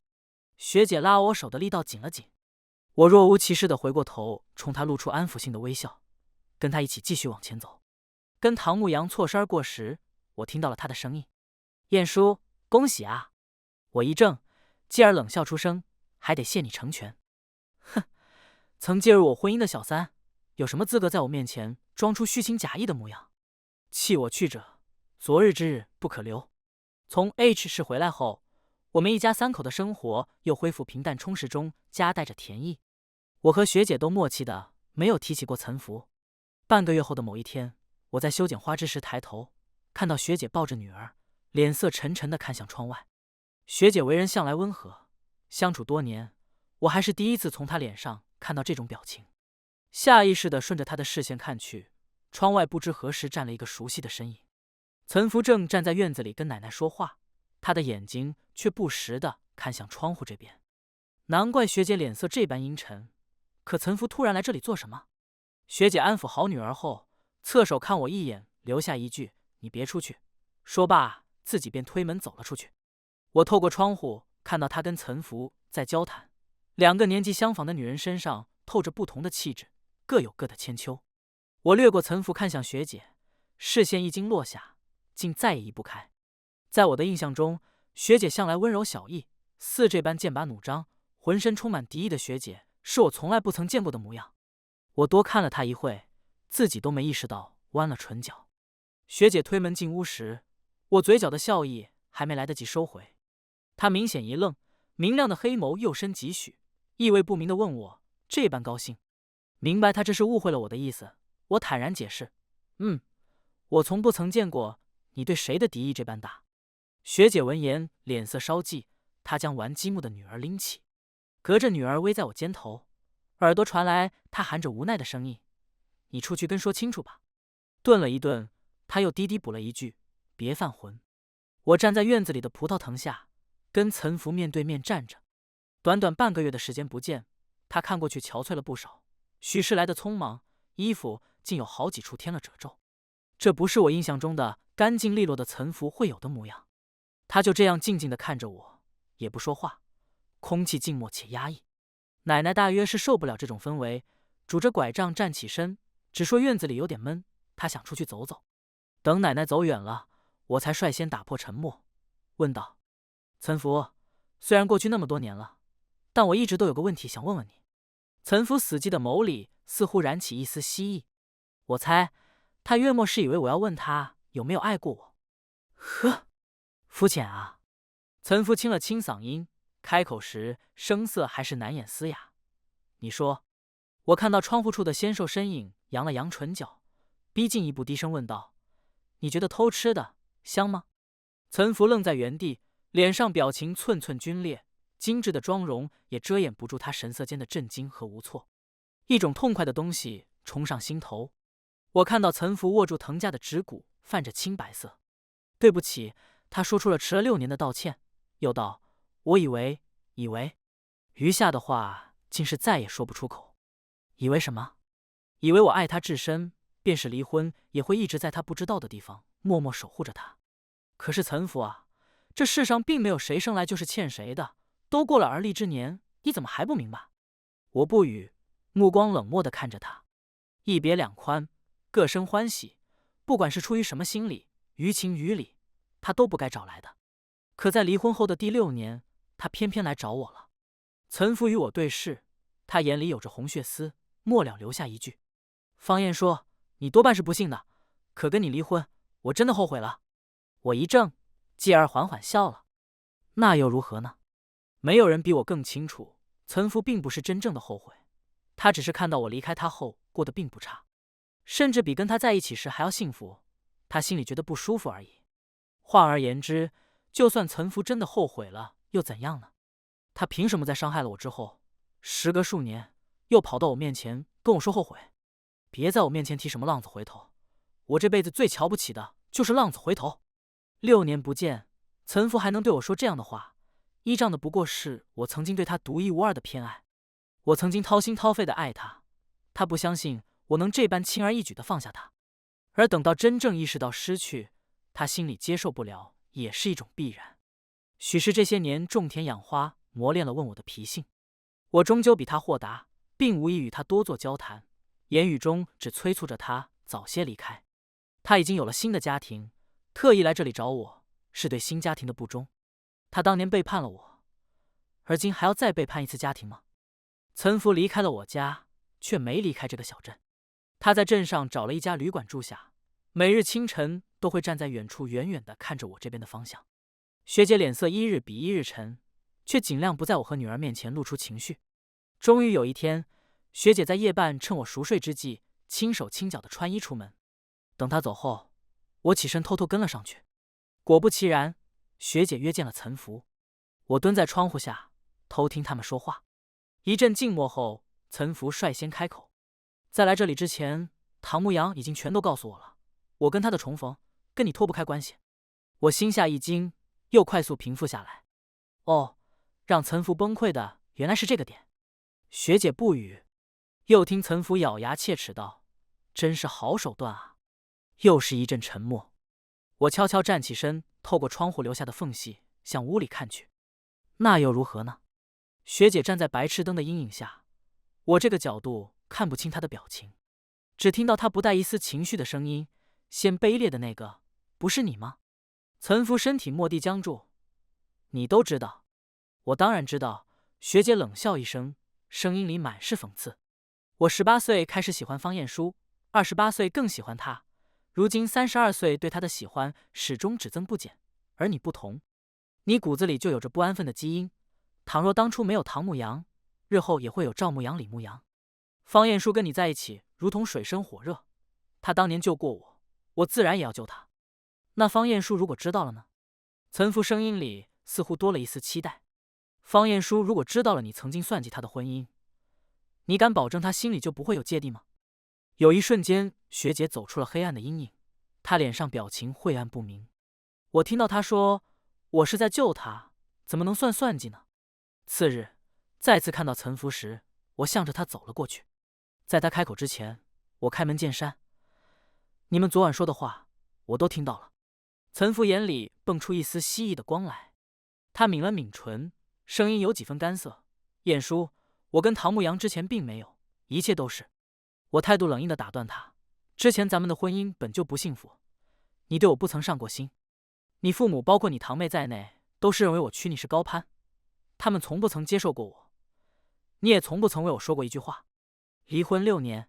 学姐拉我手的力道紧了紧，我若无其事地回过头，冲她露出安抚性的微笑，跟她一起继续往前走。跟唐牧阳错身而过时，我听到了他的声音：“晏殊，恭喜啊！”我一怔，继而冷笑出声：“还得谢你成全。”哼，曾介入我婚姻的小三，有什么资格在我面前装出虚情假意的模样？弃我去者，昨日之日不可留。从 H 市回来后，我们一家3口的生活又恢复平淡充实中夹带着甜意。我和学姐都默契的没有提起过岑福。半个月后的某一天，我在修剪花枝时抬头，看到学姐抱着女儿，脸色沉沉地看向窗外。学姐为人向来温和，相处多年，我还是第一次从她脸上看到这种表情。下意识地顺着她的视线看去，窗外不知何时站了一个熟悉的身影。岑福正站在院子里跟奶奶说话，他的眼睛却不时地看向窗户这边。难怪学姐脸色这般阴沉，可岑福突然来这里做什么？学姐安抚好女儿后，侧手看我一眼，留下一句：“你别出去。”说罢，自己便推门走了出去。我透过窗户看到他跟岑福在交谈，两个年纪相仿的女人身上透着不同的气质，各有各的千秋。我掠过岑福，看向学姐，视线一经落下，竟再也移不开。在我的印象中，学姐向来温柔小意，似这般剑拔弩张、浑身充满敌意的学姐，是我从来不曾见过的模样。我多看了她一会，自己都没意识到弯了唇角。学姐推门进屋时，我嘴角的笑意还没来得及收回，她明显一愣，明亮的黑眸又深几许，意味不明的问我这般高兴。明白她这是误会了我的意思，我坦然解释：我从不曾见过你对谁的敌意这般大。学姐闻言脸色稍霁，她将玩积木的女儿拎起，隔着女儿偎在我肩头，耳朵传来她含着无奈的声音：“你出去跟说清楚吧。”顿了一顿，她又低低补了一句：“别犯浑。”我站在院子里的葡萄藤下，跟岑福面对面站着。短短半个月的时间不见，他看过去憔悴了不少，许是来得匆忙，衣服竟有好几处添了褶皱。这不是我印象中的干净利落的岑福会有的模样。他就这样静静地看着我，也不说话，空气静默且压抑。奶奶大约是受不了这种氛围，拄着拐杖站起身，只说院子里有点闷，她想出去走走。等奶奶走远了，我才率先打破沉默，问道：“岑福，虽然过去那么多年了，但我一直都有个问题想问问你。”岑福死寂的眸里似乎燃起一丝希意，我猜他约莫是以为我要问他有没有爱过我。呵，肤浅啊！岑福清了清嗓音，开口时声色还是难掩嘶哑。你说。我看到窗户处的纤瘦身影扬了扬唇角，逼近一步低声问道：“你觉得偷吃的香吗？”岑福愣在原地，脸上表情寸寸皲裂，精致的妆容也遮掩不住他神色间的震惊和无措。一种痛快的东西冲上心头，我看到岑福握住藤架的指骨泛着青白色。对不起，他说出了迟了6年的道歉，又道：“我以为……余下的话竟是再也说不出口。以为什么？以为我爱他至深，便是离婚也会一直在他不知道的地方默默守护着他。可是岑福啊，这世上并没有谁生来就是欠谁的，都过了而立之年，你怎么还不明白？”我不语，目光冷漠地看着他。一别两宽，各生欢喜，不管是出于什么心理，于情于理，他都不该找来的。可在离婚后的第6年，他偏偏来找我了。岑福与我对视，他眼里有着红血丝，末了留下一句：“方燕说你多半是不幸的，可跟你离婚，我真的后悔了。”我一怔，继而缓缓笑了。那又如何呢？没有人比我更清楚，岑福并不是真正的后悔，他只是看到我离开他后过得并不差，甚至比跟他在一起时还要幸福，他心里觉得不舒服而已。换而言之，就算岑福真的后悔了，又怎样呢？他凭什么在伤害了我之后，时隔数年，又跑到我面前跟我说后悔？别在我面前提什么浪子回头，我这辈子最瞧不起的就是浪子回头。6年不见，岑福还能对我说这样的话，依仗的不过是我曾经对他独一无二的偏爱。我曾经掏心掏肺的爱他，他不相信我能这般轻而易举的放下他。而等到真正意识到失去，他心里接受不了，也是一种必然。许是这些年种田养花磨练了问我的脾性，我终究比他豁达，并无意与他多做交谈，言语中只催促着他早些离开。他已经有了新的家庭，特意来这里找我，是对新家庭的不忠。他当年背叛了我，而今还要再背叛一次家庭吗？岑福离开了我家，却没离开这个小镇。他在镇上找了一家旅馆住下，每日清晨都会站在远处远远地看着我这边的方向。学姐脸色一日比一日沉，却尽量不在我和女儿面前露出情绪。终于有一天，学姐在夜半趁我熟睡之际，轻手轻脚地穿衣出门。等她走后，我起身偷偷跟了上去。果不其然，学姐约见了岑福。我蹲在窗户下，偷听他们说话。一阵静默后，岑福率先开口：“在来这里之前，唐牧阳已经全都告诉我了，我跟他的重逢跟你脱不开关系。”我心下一惊，又快速平复下来。哦，让岑福崩溃的原来是这个点。学姐不语，又听岑福咬牙切齿道：“真是好手段啊！”又是一阵沉默。我悄悄站起身，透过窗户留下的缝隙，向屋里看去。那又如何呢？学姐站在白炽灯的阴影下，我这个角度看不清她的表情，只听到她不带一丝情绪的声音：“先卑劣的那个，不是你吗？”岑福身体蓦地僵住。你都知道？我当然知道。学姐冷笑一声，声音里满是讽刺。我18岁开始喜欢方晏殊，28岁更喜欢他，如今32岁，对他的喜欢始终只增不减。而你不同，你骨子里就有着不安分的基因。倘若当初没有唐牧阳，日后也会有赵牧阳、李牧阳。方晏殊跟你在一起如同水深火热，他当年救过我，我自然也要救他。那方晏殊如果知道了呢？岑福声音里似乎多了一丝期待。方晏殊如果知道了你曾经算计他的婚姻，你敢保证他心里就不会有芥蒂吗？有一瞬间，学姐走出了黑暗的阴影，她脸上表情晦暗不明。我听到她说：“我是在救他，怎么能算算计呢？”次日，再次看到岑福时，我向着他走了过去。在他开口之前，我开门见山：“你们昨晚说的话，我都听到了。”岑福眼里迸出一丝蜥蜴的光来，他抿了抿唇，声音有几分干涩：“晏殊，我跟唐牧阳之前并没有，一切都是……”我态度冷硬地打断他：“之前咱们的婚姻本就不幸福，你对我不曾上过心。你父母包括你堂妹在内，都是认为我娶你是高攀，他们从不曾接受过我，你也从不曾为我说过一句话。离婚6年，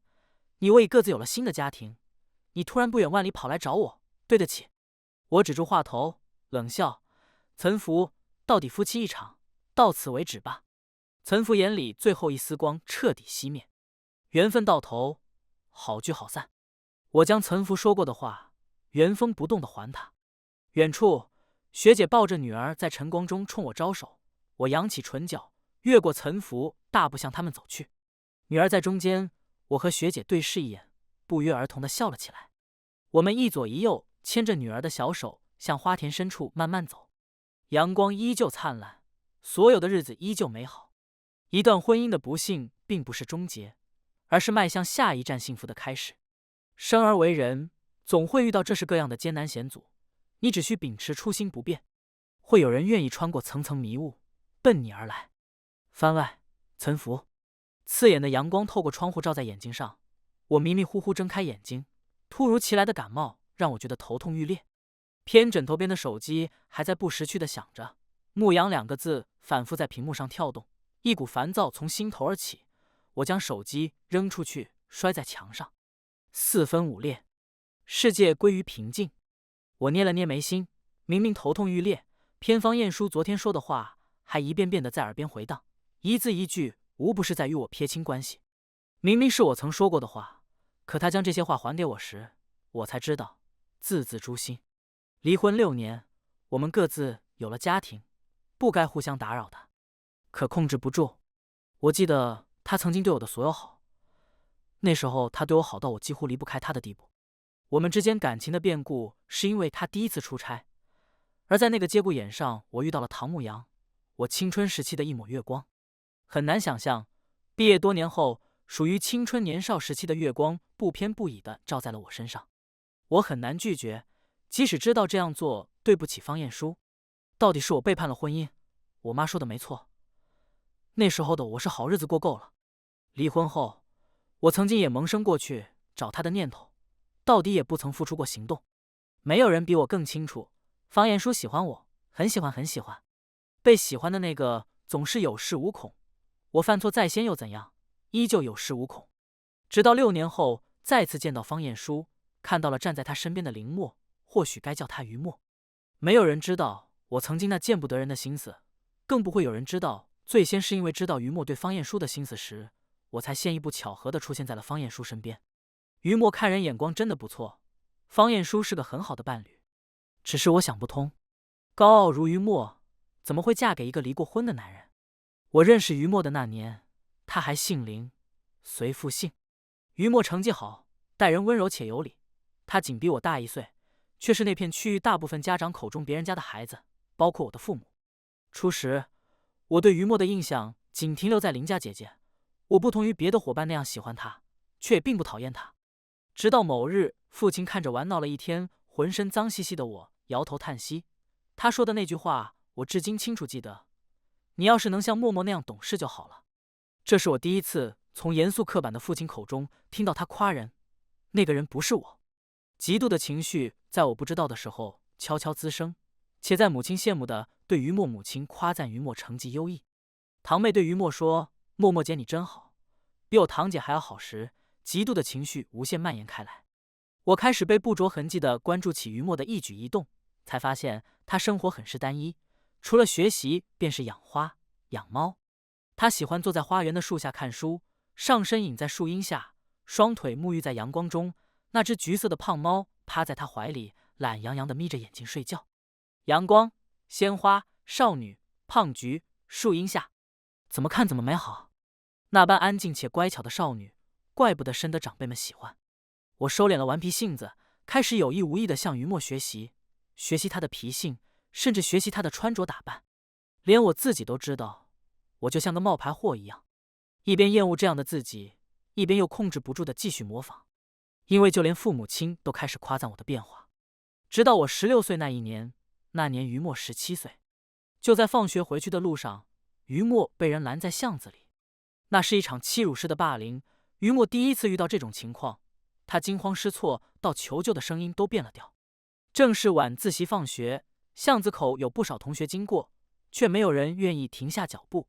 你我已各自有了新的家庭，你突然不远万里跑来找我，对得起。”我止住话头，冷笑：“岑福，到底夫妻一场，到此为止吧。”岑福眼里最后一丝光彻底熄灭。缘分到头，好聚好散。我将岑福说过的话原封不动地还他。远处，学姐抱着女儿在晨光中冲我招手，我扬起唇角，越过岑福，大步向他们走去。女儿在中间，我和学姐对视一眼，不约而同地笑了起来。我们一左一右牵着女儿的小手，向花田深处慢慢走。阳光依旧灿烂，所有的日子依旧美好。一段婚姻的不幸并不是终结，而是迈向下一站幸福的开始。生而为人，总会遇到这是各样的艰难险阻，你只需秉持初心不变，会有人愿意穿过层层迷雾，奔你而来。番外，岑福。刺眼的阳光透过窗户照在眼睛上，我迷迷糊糊睁开眼睛，突如其来的感冒让我觉得头痛欲裂。偏枕头边的手机还在不识趣地响着，牧羊2个字反复在屏幕上跳动，一股烦躁从心头而起。我将手机扔出去，摔在墙上，4分5裂。世界归于平静。我捏了捏眉心，明明头痛欲裂，偏方晏殊昨天说的话还一遍遍地在耳边回荡，一字一句无不是在与我撇清关系。明明是我曾说过的话，可他将这些话还给我时，我才知道字字诛心。离婚6年，我们各自有了家庭，不该互相打扰的，可控制不住。我记得他曾经对我的所有好，那时候他对我好到我几乎离不开他的地步。我们之间感情的变故是因为他第一次出差，而在那个节骨眼上，我遇到了唐牧阳，我青春时期的一抹月光。很难想象，毕业多年后，属于青春年少时期的月光不偏不倚地照在了我身上。我很难拒绝，即使知道这样做对不起方晏殊。到底是我背叛了婚姻，我妈说的没错，那时候的我是好日子过够了。离婚后，我曾经也萌生过去找他的念头，到底也不曾付出过行动。没有人比我更清楚，方晏殊喜欢我，很喜欢很喜欢。被喜欢的那个总是有恃无恐，我犯错在先又怎样，依旧有恃无恐。直到6年后再次见到方晏殊，看到了站在他身边的林默，或许该叫他于默。没有人知道我曾经那见不得人的心思，更不会有人知道，最先是因为知道于默对方晏殊的心思时，我才现一步巧合地出现在了方晏殊身边。于默看人眼光真的不错，方晏殊是个很好的伴侣。只是我想不通，高傲如于默，怎么会嫁给一个离过婚的男人？我认识于默的那年，他还姓林，随父姓。于默成绩好，待人温柔且有礼。他仅比我大1岁，却是那片区域大部分家长口中别人家的孩子，包括我的父母。初时，我对于默的印象仅停留在林家姐姐，我不同于别的伙伴那样喜欢他，却也并不讨厌他。直到某日，父亲看着玩闹了一天、浑身脏兮兮的我，摇头叹息。他说的那句话，我至今清楚记得，你要是能像默默那样懂事就好了。这是我第一次从严肃刻板的父亲口中听到他夸人，那个人不是我。嫉妒的情绪在我不知道的时候悄悄滋生，且在母亲羡慕的对于默母亲夸赞于默成绩优异。堂妹对于默说：“默默姐你真好，比我堂姐还要好时，嫉妒的情绪无限蔓延开来。我开始被不着痕迹地关注起于默的一举一动，才发现他生活很是单一，除了学习便是养花、养猫。他喜欢坐在花园的树下看书，上身隐在树荫下，双腿沐浴在阳光中。那只橘色的胖猫趴在他怀里，懒洋洋地眯着眼睛睡觉。阳光、鲜花、少女、胖橘、树荫下，怎么看怎么美好。那般安静且乖巧的少女，怪不得深得长辈们喜欢。我收敛了顽皮性子，开始有意无意地向于默学习，学习她的脾性，甚至学习她的穿着打扮。连我自己都知道，我就像个冒牌货一样，一边厌恶这样的自己，一边又控制不住地继续模仿。因为就连父母亲都开始夸赞我的变化。直到我16岁那一年，那年于默17岁，就在放学回去的路上，于默被人拦在巷子里。那是一场欺辱式的霸凌，于默第一次遇到这种情况，他惊慌失措到求救的声音都变了调。正是晚自习放学，巷子口有不少同学经过，却没有人愿意停下脚步。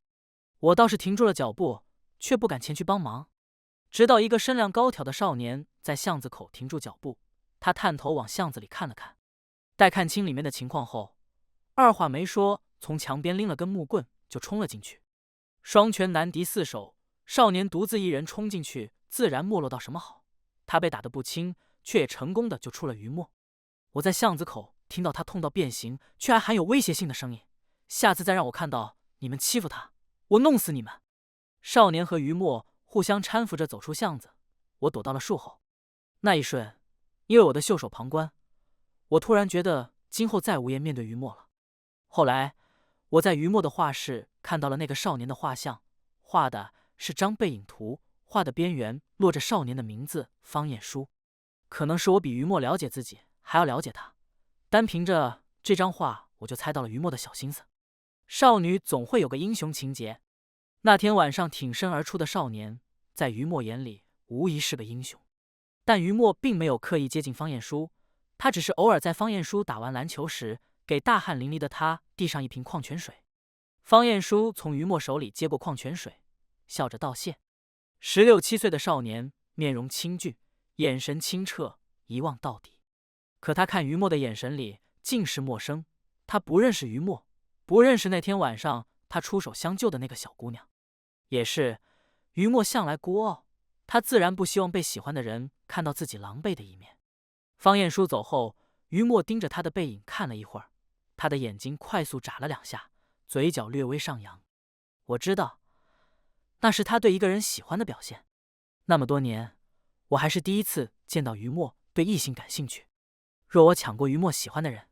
我倒是停住了脚步，却不敢前去帮忙。直到一个身量高挑的少年在巷子口停住脚步，他探头往巷子里看了看，待看清里面的情况后，二话没说，从墙边拎了根木棍就冲了进去。双拳难敌四手，少年独自一人冲进去，自然没落到什么好。他被打得不轻，却也成功的救出了于默。我在巷子口听到他痛到变形，却还含有威胁性的声音：“下次再让我看到你们欺负他，我弄死你们！”少年和于默互相搀扶着走出巷子，我躲到了树后。那一瞬，因为我的袖手旁观，我突然觉得今后再无颜面对于默了。后来，我在于默的画室看到了那个少年的画像，画的是张背影图，画的边缘落着少年的名字方彦书。可能是我比于默了解自己还要了解他，单凭着这张画，我就猜到了于默的小心思。少女总会有个英雄情节，那天晚上挺身而出的少年，在于默眼里无疑是个英雄。但于默并没有刻意接近方彦书，他只是偶尔在方彦书打完篮球时，给大汗淋漓的他递上一瓶矿泉水。方彦书从于默手里接过矿泉水，笑着道谢。16、17岁的少年，面容清俊，眼神清澈，一望到底。可他看于默的眼神里尽是陌生，他不认识于默，不认识那天晚上他出手相救的那个小姑娘。也是，于默向来孤傲，他自然不希望被喜欢的人看到自己狼狈的一面。方彦书走后，于默盯着他的背影看了一会儿，他的眼睛快速眨了2下，嘴角略微上扬。我知道，那是他对一个人喜欢的表现。那么多年，我还是第一次见到于默对异性感兴趣。若我抢过于默喜欢的人，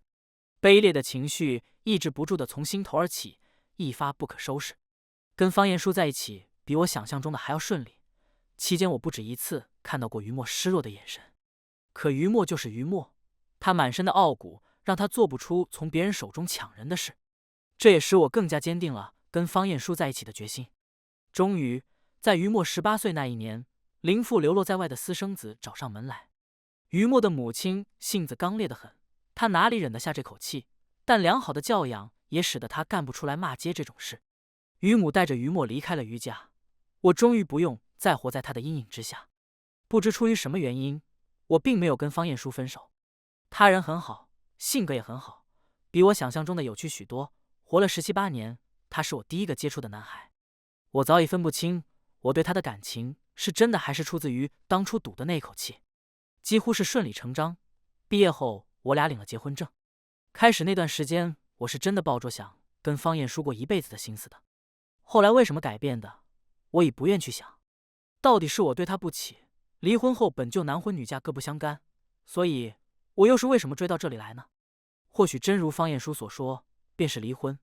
卑劣的情绪抑制不住地从心头而起，一发不可收拾。跟方彦书在一起，比我想象中的还要顺利。期间我不止一次看到过于默失落的眼神，可于默就是于默，他满身的傲骨让他做不出从别人手中抢人的事，这也使我更加坚定了跟方彦书在一起的决心。终于，在于默18岁那一年，林父流落在外的私生子找上门来。于默的母亲性子刚烈得很，她哪里忍得下这口气？但良好的教养也使得她干不出来骂街这种事。于母带着于默离开了于家，我终于不用再活在她的阴影之下。不知出于什么原因，我并没有跟方彦书分手。他人很好，性格也很好，比我想象中的有趣许多。活了17、18年，他是我第一个接触的男孩。我早已分不清我对他的感情是真的还是出自于当初赌的那一口气。几乎是顺理成章，毕业后我俩领了结婚证。开始那段时间，我是真的抱着想跟方彦书过一辈子的心思的。后来为什么改变的，我已不愿去想。到底是我对他不起，离婚后本就男婚女嫁各不相干，所以我又是为什么追到这里来呢？或许真如方彦书所说，便是离婚。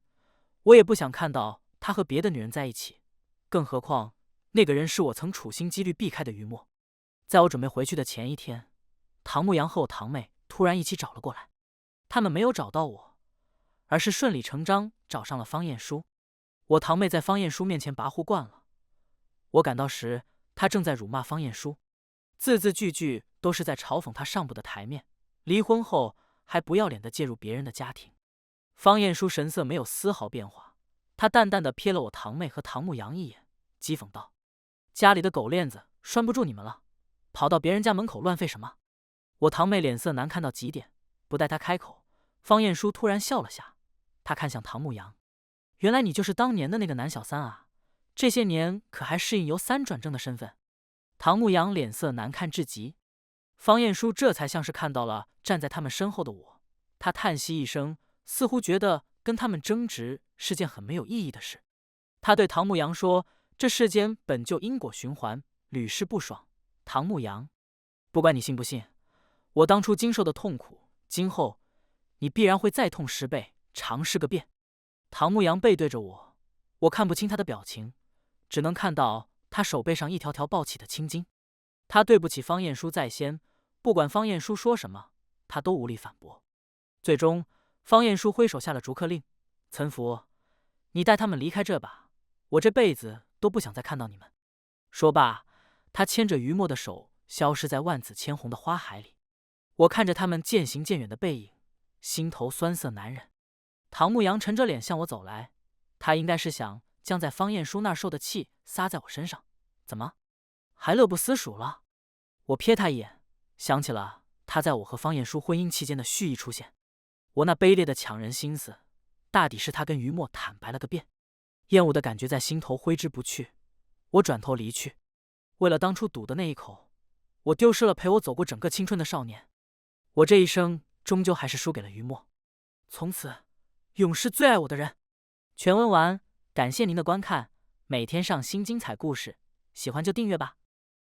我也不想看到他和别的女人在一起，更何况那个人是我曾处心积虑避开的于默。在我准备回去的前一天，唐牧阳和我堂妹突然一起找了过来。他们没有找到我，而是顺理成章找上了方晏殊。我堂妹在方晏殊面前跋扈惯了，我赶到时，她正在辱骂方晏殊，字字句句都是在嘲讽他上不得台面，离婚后还不要脸地介入别人的家庭。方晏殊神色没有丝毫变化，他淡淡地瞥了我堂妹和唐牧阳一眼，讥讽道：“家里的狗链子拴不住你们了，跑到别人家门口乱吠什么？”我堂妹脸色难看到极点，不待她开口，方晏殊突然笑了下，他看向唐牧阳：“原来你就是当年的那个南小三啊，这些年可还适应由三转正的身份？”唐牧阳脸色难看至极，方晏殊这才像是看到了站在他们身后的我，他叹息一声，似乎觉得跟他们争执是件很没有意义的事。他对唐牧阳说：“这世间本就因果循环，屡试不爽。唐牧阳，不管你信不信，我当初经受的痛苦，今后你必然会再痛10倍，尝试个遍。”唐牧阳背对着我，我看不清他的表情，只能看到他手背上一条条暴起的青筋。他对不起方晏殊在先，不管方晏殊说什么，他都无力反驳。最终，方晏殊挥手下了逐客令：“岑福，你带他们离开这吧，我这辈子都不想再看到你们。”说罢，他牵着于墨的手消失在万紫千红的花海里。我看着他们渐行渐远的背影，心头酸涩难忍。唐牧阳沉着脸向我走来，他应该是想将在方晏殊那儿受的气撒在我身上，怎么还乐不思蜀了？我瞥他一眼，想起了他在我和方晏殊婚姻期间的蓄意出现。我那卑劣的抢人心思，大抵是他跟于墨坦白了个遍。厌恶的感觉在心头挥之不去，我转头离去。为了当初赌的那一口，我丢失了陪我走过整个青春的少年。我这一生终究还是输给了于墨，从此永是最爱我的人。全文完，感谢您的观看，每天上新精彩故事，喜欢就订阅吧。